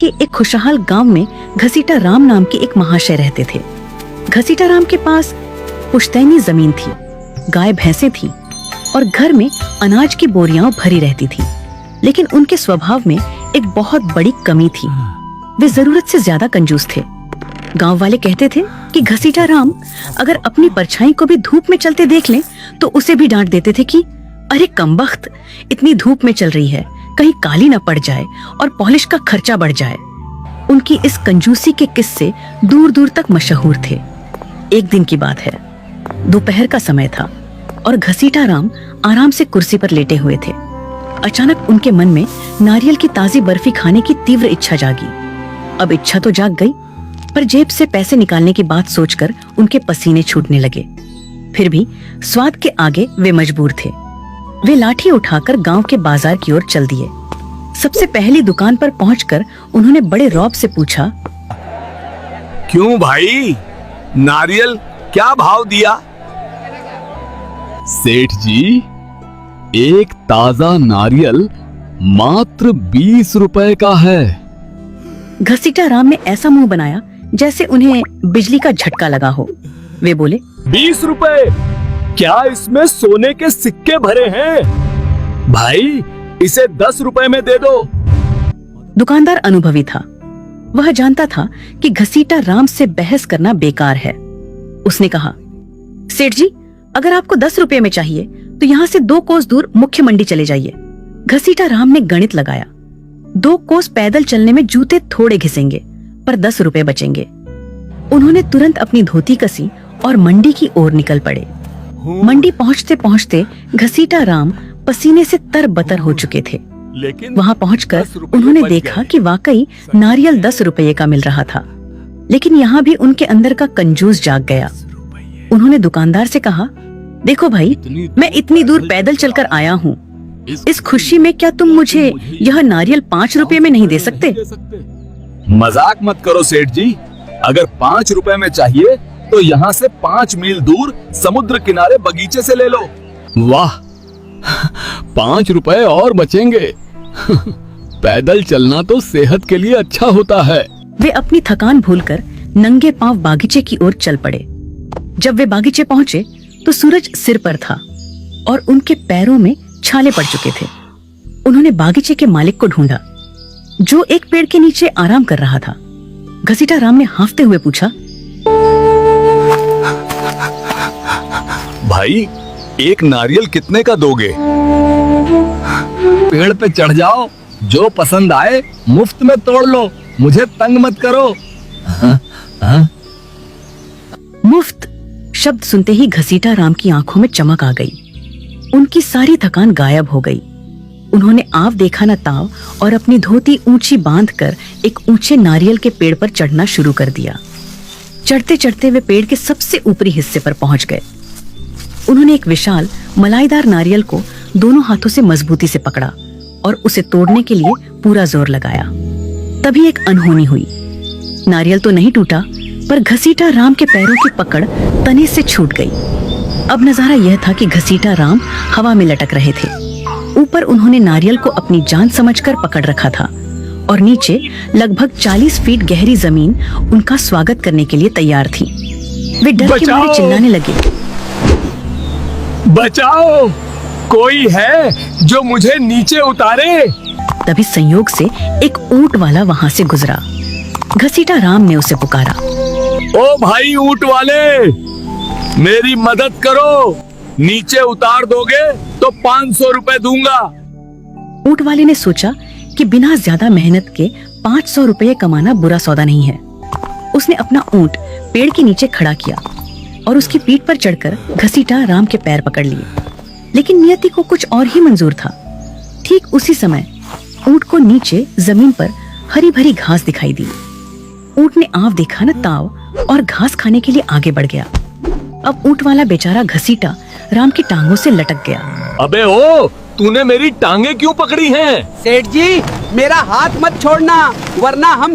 कि एक खुशहाल गांव में घसीटा राम नाम के एक महाशय रहते थे। घसीटा राम के पास पुश्तैनी जमीन थी, गाय भैंसें थी और घर में अनाज की बोरियां भरी रहती थी। लेकिन उनके स्वभाव में एक बहुत बड़ी कमी थी, वे जरूरत से ज्यादा कंजूस थे। गांव वाले कहते थे कि घसीटा राम अगर अपनी परछाई को भी धूप में चलते देख लें तो उसे भी डांट देते थे कि अरे कमबख्त, इतनी धूप में चल रही है, कहीं काली न पड़ जाए और पॉलिश का खर्चा बढ़ जाए। उनकी इस कंजूसी के किस्से दूर दूर तक मशहूर थे। एक दिन की बात है, दोपहर का समय था और घसीटा राम आराम से कुर्सी पर लेटे हुए थे। अचानक उनके मन में नारियल की ताजी बर्फी खाने की तीव्र इच्छा जागी। अब इच्छा तो जाग गई, पर जेब से पैसे निकालने की बात सोचकर उनके पसीने छूटने लगे। फिर भी स्वाद के आगे वे मजबूर थे। वे लाठी उठाकर गांव के बाजार की ओर चल दिए। सबसे पहली दुकान पर पहुंचकर उन्होंने बड़े रौब से पूछा, क्यों भाई, नारियल क्या भाव दिया? सेठ जी, एक ताजा नारियल मात्र 20 रुपए का है। घसीटा राम ने ऐसा मुंह बनाया जैसे उन्हें बिजली का झटका लगा हो। वे बोले, 20 रुपए? क्या इसमें सोने के सिक्के भरे हैं? भाई इसे 10 रुपए में दे दो। दुकानदार अनुभवी था, वह जानता था कि घसीटा राम से बहस करना बेकार है। उसने कहा, सेठ जी, अगर आपको 10 रुपए में चाहिए तो यहाँ से 2 कोस दूर मुख्य मंडी चले जाइए। घसीटा राम ने गणित लगाया, 2 कोस पैदल चलने में जूते थोड़े घिसेंगे पर 10 रुपए बचेंगे। उन्होंने तुरंत अपनी धोती कसी और मंडी की ओर निकल पड़े। मंडी पहुंचते पहुंचते घसीटा राम पसीने से तरबतर हो चुके थे। लेकिन वहां पहुंचकर उन्होंने देखा कि वाकई नारियल 10 रुपये का मिल रहा था। लेकिन यहाँ भी उनके अंदर का कंजूस जाग गया। उन्होंने दुकानदार से कहा, देखो भाई, मैं इतनी दूर पैदल चलकर आया हूँ, इस खुशी में क्या तुम मुझे यह नारियल 5 रुपए में नहीं दे सकते? मजाक मत करो सेठ जी, अगर 5 रुपए में चाहिए तो यहाँ से 5 मील दूर समुद्र किनारे बगीचे से ले लो। वाह, 5 रुपए और बचेंगे। पैदल चलना तो सेहत के लिए अच्छा होता है। वे अपनी थकान भूलकर नंगे पांव बागीचे की ओर चल पड़े। जब वे बागीचे पहुंचे तो सूरज सिर पर था और उनके पैरों में छाले पड़ चुके थे। उन्होंने बागीचे के मालिक को ढूंढा, जो एक पेड़ के नीचे आराम कर रहा था। घसीटा राम ने हांफते हुए पूछा, भाई, एक नारियल कितने का दोगे? पेड़ पे चढ़ जाओ, जो पसंद आए मुफ्त में तोड़ लो, मुझे तंग मत करो। मुफ्त शब्द सुनते ही घसीटा राम की आंखों में चमक आ गई। उनकी सारी थकान गायब हो गई। उन्होंने आव देखा न ताव और अपनी धोती ऊंची बांधकर एक ऊंचे नारियल के पेड़ पर चढ़ना शुरू कर दिया। चढ़ते चढ़ते वे पेड़ के सबसे ऊपरी हिस्से पर पहुंच गए। उन्होंने एक विशाल मलाईदार नारियल को दोनों हाथों से मजबूती से पकड़ा और उसे तोड़ने के लिए पूरा जोर लगाया। तभी एक अनहोनी हुई। नारियल तो नहीं टूटा, पर घसीटा राम के पैरों की पकड़ तने से छूट गई। अब नजारा यह था कि घसीटा राम हवा में लटक रहे थे। ऊपर उन्होंने नारियल को अपनी जान समझकर पकड़ रखा था और नीचे लगभग 40 फीट गहरी जमीन उनका स्वागत करने के लिए तैयार थी। वे डर के मारे चिल्लाने लगे, बचाओ, कोई है जो मुझे नीचे उतारे। तभी संयोग से एक ऊंट वाला वहां से गुजरा। घसीटा राम ने उसे पुकारा, ओ भाई ऊंट वाले, मेरी मदद करो, नीचे उतार दोगे तो 500 रुपए दूंगा। ऊंट वाले ने सोचा कि बिना ज्यादा मेहनत के 500 रुपये कमाना बुरा सौदा नहीं है। उसने अपना ऊंट पेड़ के नीचे खड़ा किया और उसकी पीठ पर चढ़कर घसीटा राम के पैर पकड़ लिए। लेकिन नियति को कुछ और ही मंजूर था। ठीक उसी समय ऊंट को नीचे जमीन पर हरी भरी घास दिखाई दी। ऊंट ने आव देखा न ताव और घास खाने के लिए आगे बढ़ गया। अब ऊंट वाला बेचारा घसीटा राम की टांगों से लटक गया। अबे ओ, तूने मेरी टांगे क्यों पकड़ी हैं? सेठ जी, मेरा हाथ मत छोड़ना, वरना हम